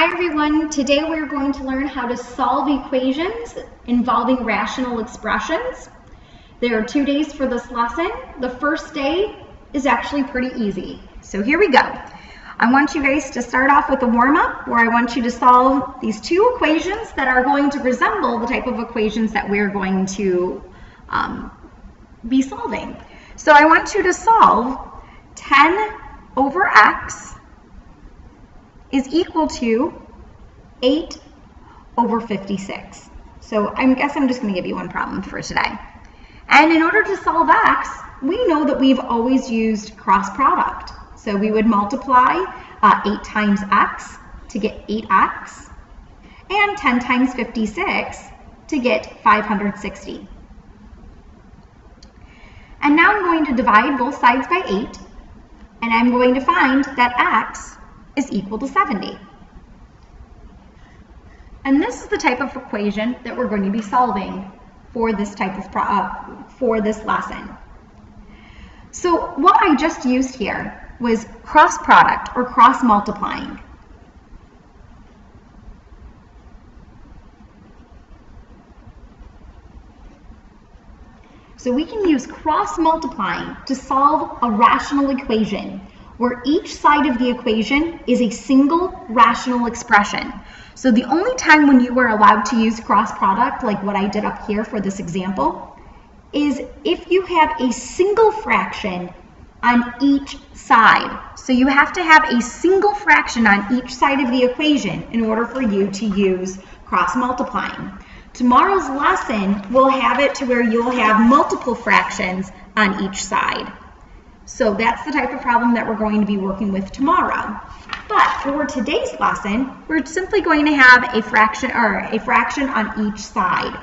Hi everyone, today we're going to learn how to solve equations involving rational expressions. There are 2 days for this lesson. The first day is actually pretty easy. So here we go. I want you guys to start off with a warm-up where I want you to solve these 2 equations that are going to resemble the type of equations that we're going to be solving. So I want you to solve 10 over x is equal to 8 over 56. So I guess I'm just going to give you one problem for today. And in order to solve x, we know that we've always used cross product. So we would multiply 8 times x to get 8x, and 10 times 56 to get 560. And now I'm going to divide both sides by 8, and I'm going to find that x is equal to 70. And this is the type of equation that we're going to be solving for this type of for this lesson. So what I just used here was cross product or cross multiplying. So we can use cross multiplying to solve a rational equation where each side of the equation is a single rational expression. So the only time when you are allowed to use cross product, like what I did up here for this example, is if you have a single fraction on each side. So you have to have a single fraction on each side of the equation in order for you to use cross multiplying. Tomorrow's lesson will have it to where you'll have multiple fractions on each side. So that's the type of problem that we're going to be working with tomorrow. But for today's lesson, we're simply going to have a fraction on each side.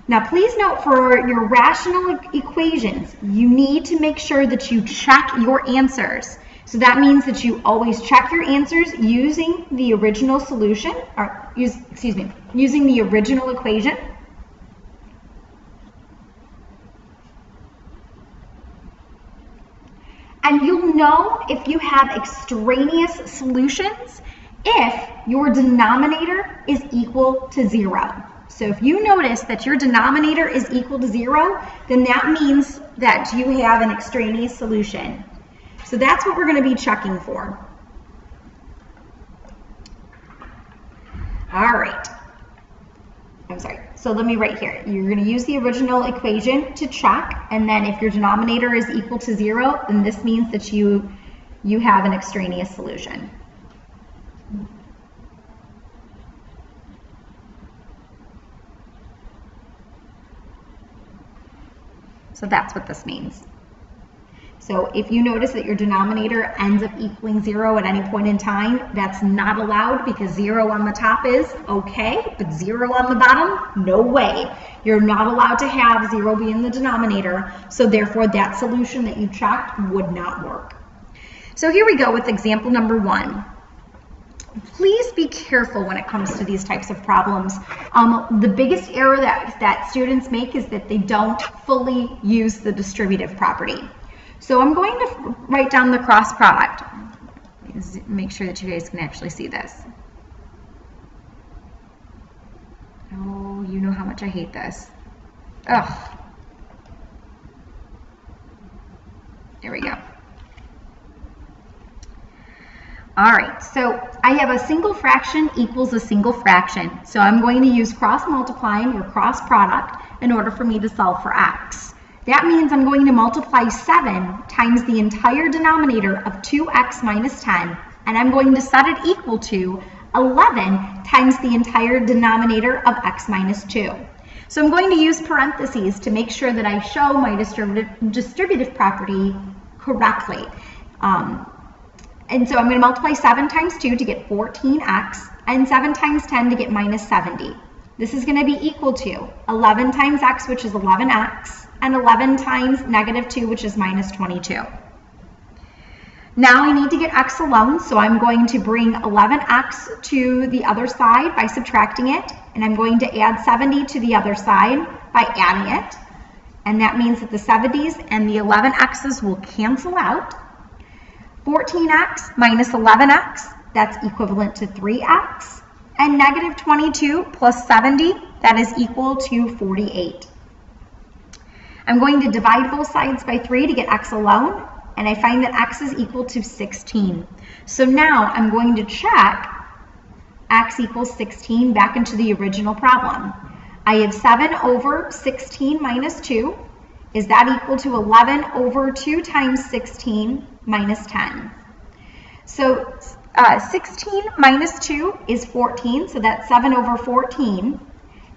Now please note, for your rational equations, you need to make sure that you check your answers. So that means that you always check your answers using the original solution, or using the original equation. And you'll know if you have extraneous solutions if your denominator is equal to 0. So if you notice that your denominator is equal to 0, then that means that you have an extraneous solution. So that's what we're going to be checking for. All right. I'm sorry. So let me write here. You're going to use the original equation to check, and then if your denominator is equal to 0, then this means that you have an extraneous solution. So that's what this means. So if you notice that your denominator ends up equaling 0 at any point in time, that's not allowed, because 0 on the top is okay, but 0 on the bottom, no way. You're not allowed to have 0 be in the denominator, so therefore that solution that you checked would not work. So here we go with example number 1. Please be careful when it comes to these types of problems. The biggest error that students make is that they don't fully use the distributive property. So I'm going to write down the cross product. Make sure that you guys can actually see this. Oh, you know how much I hate this. Ugh. There we go. All right, so I have a single fraction equals a single fraction. So I'm going to use cross multiplying or cross product in order for me to solve for x. That means I'm going to multiply 7 times the entire denominator of 2x minus 10, and I'm going to set it equal to 11 times the entire denominator of x minus 2. So I'm going to use parentheses to make sure that I show my distributive property correctly. And so I'm going to multiply 7 times 2 to get 14x, and 7 times 10 to get minus 70. This is going to be equal to 11 times x, which is 11x, and 11 times negative 2, which is minus 22. Now I need to get x alone, so I'm going to bring 11x to the other side by subtracting it, and I'm going to add 70 to the other side by adding it. And that means that the 70s and the 11x's will cancel out. 14x minus 11x that's equivalent to 3x, and negative 22 plus 70, that is equal to 48. I'm going to divide both sides by 3 to get x alone, and I find that x is equal to 16. So now I'm going to check x equals 16 back into the original problem. I have 7 over 16 minus 2. Is that equal to 11 over 2 times 16 minus 10? So 16 minus 2 is 14, so that's 7 over 14.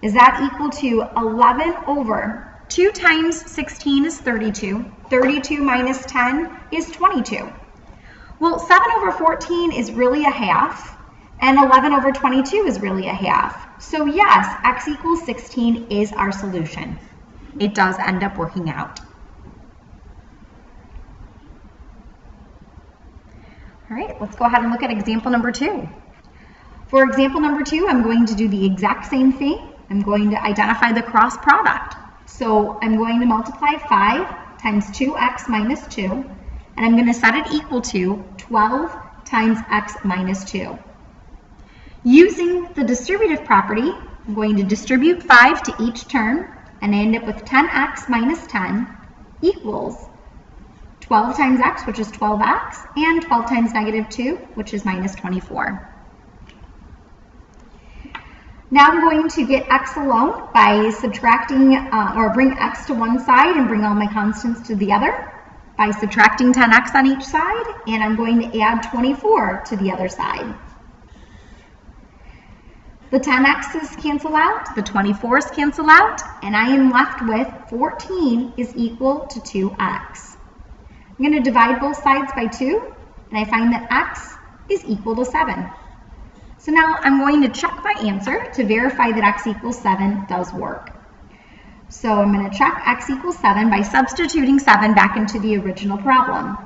Is that equal to 11 over 2 times 16 is 32. 32 minus 10 is 22. Well, 7 over 14 is really a half, and 11 over 22 is really a half. So yes, x equals 16 is our solution. It does end up working out. All right, let's go ahead and look at example number 2. For example number 2, I'm going to do the exact same thing. I'm going to identify the cross product. So I'm going to multiply 5 times 2x minus 2, and I'm going to set it equal to 12 times x minus 2. Using the distributive property, I'm going to distribute 5 to each term, and I end up with 10x minus 10 equals 12 times x, which is 12x, and 12 times negative 2, which is minus 24. Now I'm going to get x alone by subtracting, or bring x to one side and bring all my constants to the other by subtracting 10x on each side, and I'm going to add 24 to the other side. The 10x's cancel out, the 24's cancel out, and I am left with 14 is equal to 2x. I'm going to divide both sides by 2, and I find that x is equal to 7. So now I'm going to check my answer to verify that x equals 7 does work. So I'm going to check x equals 7 by substituting 7 back into the original problem.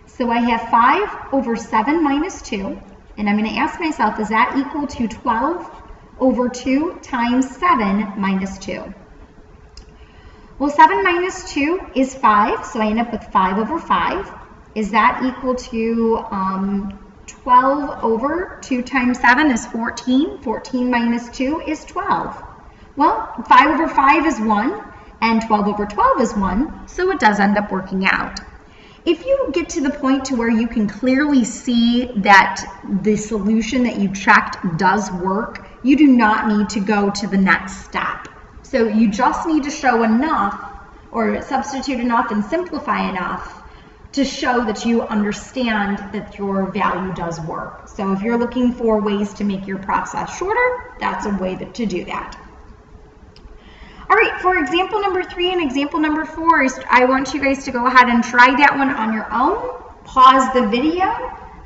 So I have 5 over 7 minus 2, and I'm going to ask myself, is that equal to 12 over 2 times 7 minus 2? Well, 7 minus 2 is 5, so I end up with 5 over 5. Is that equal to 12 over 2 times 7 is 14. 14 minus 2 is 12. Well, 5 over 5 is 1, and 12 over 12 is 1, so it does end up working out. If you get to the point to where you can clearly see that the solution that you checked does work, you do not need to go to the next step. So you just need to show enough, or substitute enough and simplify enough to show that you understand that your value does work. So if you're looking for ways to make your process shorter, that's a way to do that. All right, for example number 3 and example number 4, I want you guys to go ahead and try that one on your own, pause the video,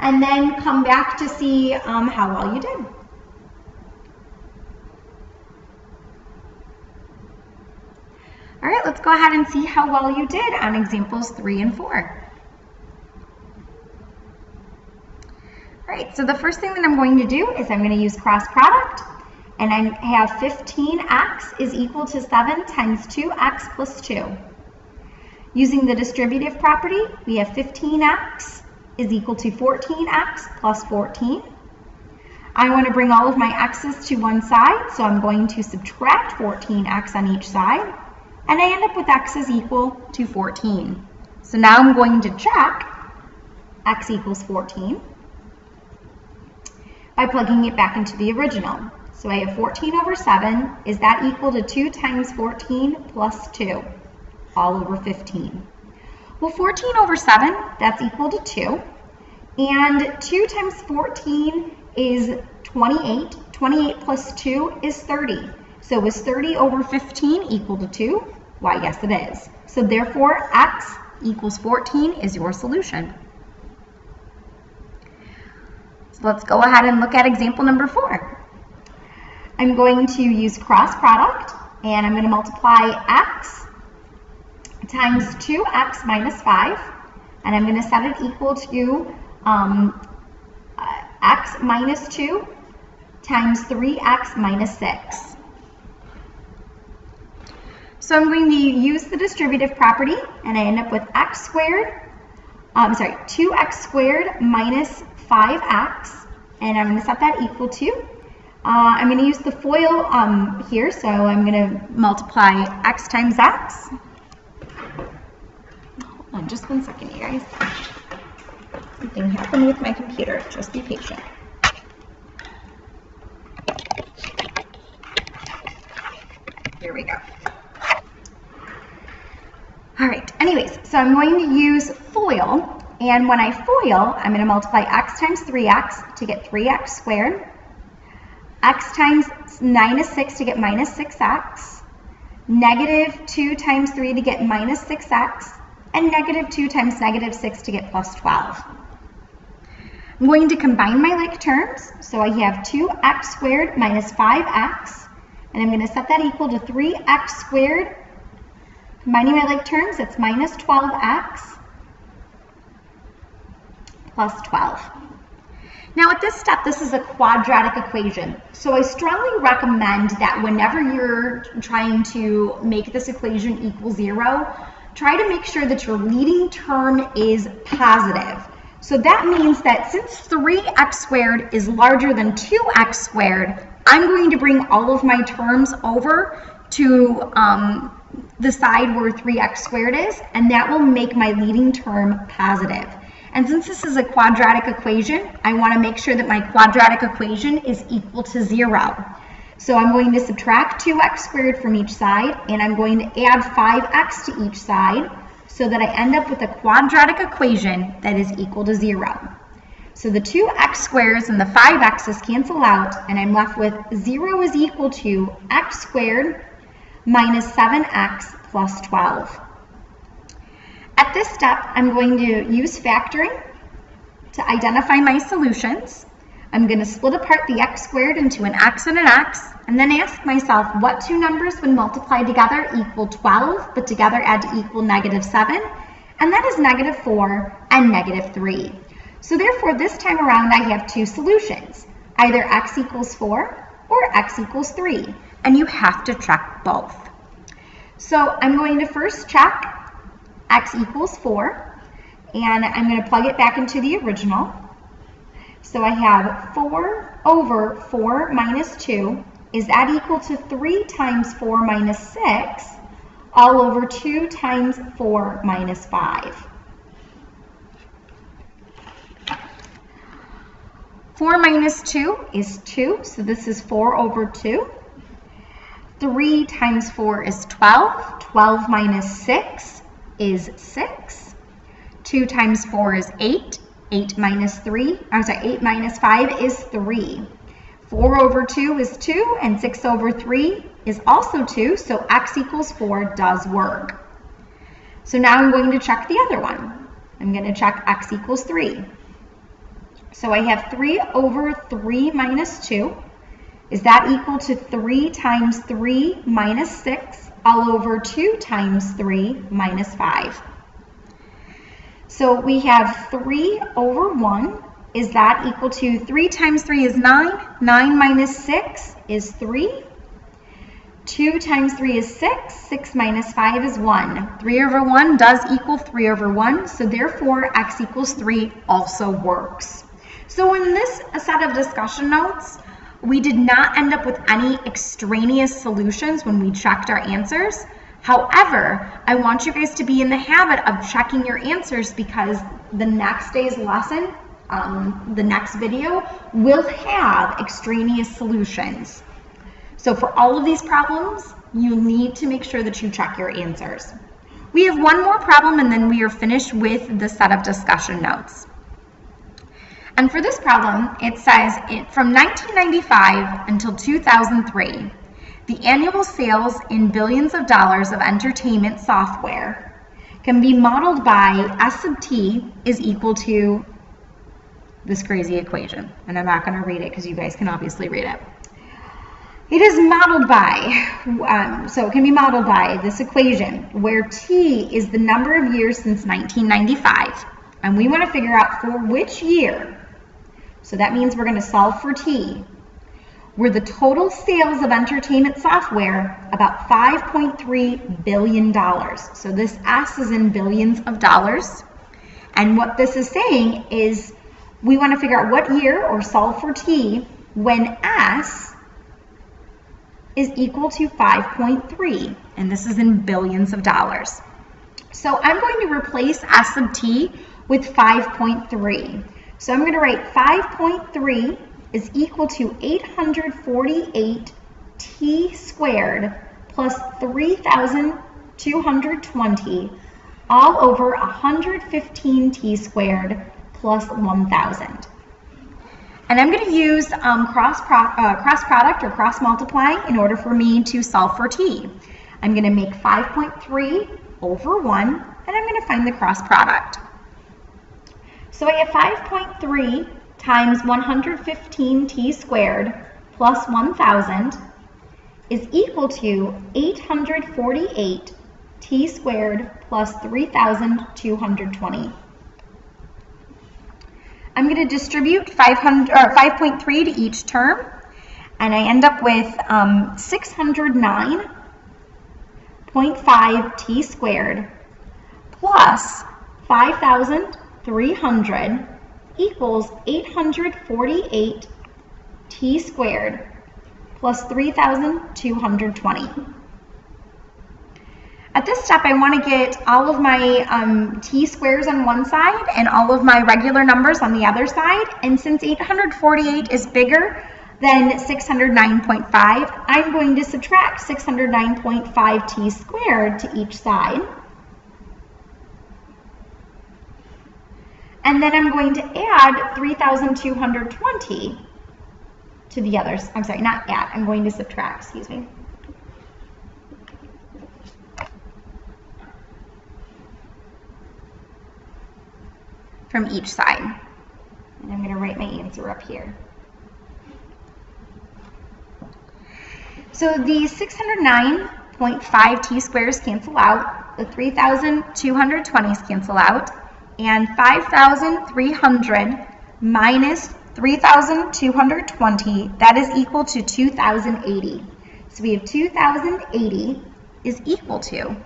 and then come back to see how well you did. All right, let's go ahead and see how well you did on examples 3 and 4. All right, so the first thing that I'm going to do is I'm going to use cross product, and I have 15x is equal to 7 times 2x plus 2. Using the distributive property, we have 15x is equal to 14x plus 14. I want to bring all of my x's to one side, so I'm going to subtract 14x on each side, and I end up with x is equal to 14. So now I'm going to check x equals 14 by plugging it back into the original. So I have 14 over 7. Is that equal to 2 times 14 plus 2, all over 15? Well, 14 over 7, that's equal to 2. And 2 times 14 is 28. 28 plus 2 is 30. So is 30 over 15 equal to 2? Why, yes, it is. So therefore, x equals 14 is your solution. So let's go ahead and look at example number 4. I'm going to use cross product, and I'm going to multiply x times 2x minus 5, and I'm going to set it equal to x minus 2 times 3x minus 6. So I'm going to use the distributive property, and I end up with x squared, 2x squared minus 5x, and I'm going to set that equal to, I'm going to use the FOIL here, so I'm going to multiply x times x. Hold on just 1 second, you guys. Something happened with my computer. Just be patient. Here we go. All right, anyways, so I'm going to use FOIL, and when I FOIL, I'm going to multiply x times 3x to get 3x squared, x times minus 6 to get minus 6x, negative 2 times 3 to get minus 6x, and negative 2 times negative 6 to get plus 12. I'm going to combine my like terms, so I have 2x squared minus 5x, and I'm going to set that equal to 3x squared. Combining my like terms, it's minus 12x plus 12. Now at this step, this is a quadratic equation, so I strongly recommend that whenever you're trying to make this equation equal 0, try to make sure that your leading term is positive. So that means that since 3x squared is larger than 2x squared, I'm going to bring all of my terms over to the side where 3x squared is, and that will make my leading term positive. And since this is a quadratic equation, I want to make sure that my quadratic equation is equal to 0. So I'm going to subtract 2x squared from each side, and I'm going to add 5x to each side, so that I end up with a quadratic equation that is equal to 0. So the 2x squares and the 5x's cancel out, and I'm left with 0 is equal to x squared minus 7x plus 12. At this step, I'm going to use factoring to identify my solutions. I'm going to split apart the x squared into an x and an x, and then ask myself what two numbers when multiplied together equal 12, but together add to equal negative 7, and that is negative 4 and negative 3. So therefore, this time around, I have two solutions, either x equals 4 or x equals 3, and you have to check both. So I'm going to first check x equals 4, and I'm going to plug it back into the original. So I have 4 over 4 minus 2. Is that equal to 3 times 4 minus 6, all over 2 times 4 minus 5? 4 minus 2 is 2, so this is 4 over 2. 3 times 4 is 12. 12 minus 6 is 6. 2 times 4 is 8. 8 minus 5 is 3. 4 over 2 is 2, and 6 over 3 is also 2, so x equals 4 does work. So now I'm going to check the other one. I'm going to check x equals 3. So I have 3 over 3 minus 2. Is that equal to 3 times 3 minus 6, all over 2 times 3 minus 5? So we have 3 over 1. Is that equal to 3 times 3 is 9. 9 minus 6 is 3. 2 times 3 is 6. 6 minus 5 is 1. 3 over 1 does equal 3 over 1. So therefore, x equals 3 also works. So in this set of discussion notes, we did not end up with any extraneous solutions when we checked our answers. However, I want you guys to be in the habit of checking your answers, because the next day's lesson, the next video, will have extraneous solutions. So for all of these problems, you need to make sure that you check your answers. We have one more problem, and then we are finished with the set of discussion notes. And for this problem, it says from 1995 until 2003, the annual sales in billions of dollars of entertainment software can be modeled by S sub t is equal to this crazy equation. And I'm not going to read it because you guys can obviously read it. It is modeled by, so it can be modeled by this equation where t is the number of years since 1995. And we want to figure out for which year. So that means we're going to solve for t, were the total sales of entertainment software about $5.3 billion. So this S is in billions of dollars. And what this is saying is we want to figure out what year, or solve for t, when s is equal to 5.3, and this is in billions of dollars. So I'm going to replace s sub t with 5.3. So I'm going to write 5.3 is equal to 848 t squared plus 3,220 all over 115 t squared plus 1,000. And I'm going to use cross product or cross multiplying in order for me to solve for t. I'm going to make 5.3 over 1, and I'm going to find the cross product. So I have 5.3 times 115 t squared plus 1,000 is equal to 848 t squared plus 3,220. I'm going to distribute 5.3 to each term, and I end up with 609.5 t squared plus 5,300 equals 848 t squared plus 3,220. At this step, I want to get all of my t squares on one side and all of my regular numbers on the other side. And since 848 is bigger than 609.5, I'm going to subtract 609.5 t squared to each side. And then I'm going to add 3,220 to the others. I'm sorry, not add. I'm going to subtract, excuse me. From each side. And I'm going to write my answer up here. So the 609.5 t squares cancel out, the 3,220s cancel out, and 5,300 minus 3,220, that is equal to 2,080. So we have 2,080 is equal to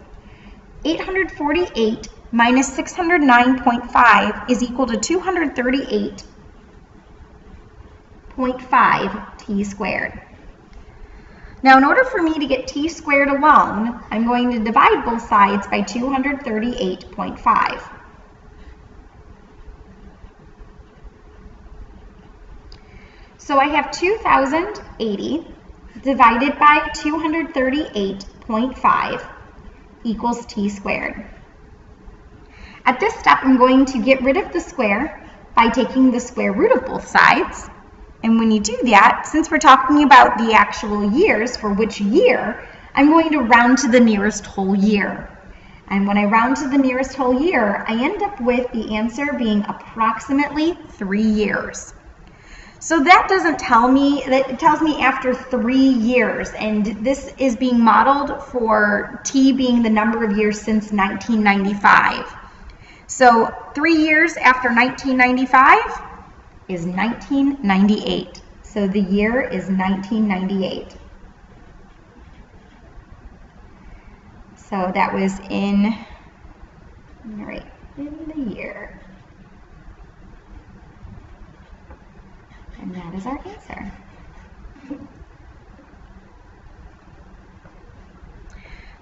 848 minus 609.5 is equal to 238.5 t squared. Now, in order for me to get t squared alone, I'm going to divide both sides by 238.5. So I have 2,080 divided by 238.5 equals t squared. At this step, I'm going to get rid of the square by taking the square root of both sides. And when you do that, since we're talking about the actual years for which year, I'm going to round to the nearest whole year. And when I round to the nearest whole year, I end up with the answer being approximately 3 years. So that doesn't tell me, it tells me after 3 years, and this is being modeled for t being the number of years since 1995. So 3 years after 1995 is 1998. So the year is 1998. So that was in the year. And that is our answer.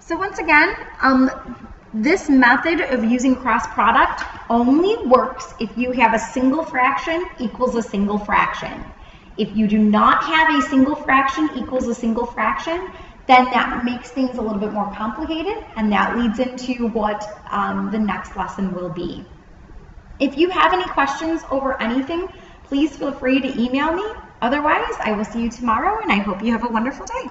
So once again, this method of using cross product only works if you have a single fraction equals a single fraction. If you do not have a single fraction equals a single fraction, then that makes things a little bit more complicated, and that leads into what the next lesson will be. If you have any questions over anything, please feel free to email me. Otherwise, I will see you tomorrow, and I hope you have a wonderful day.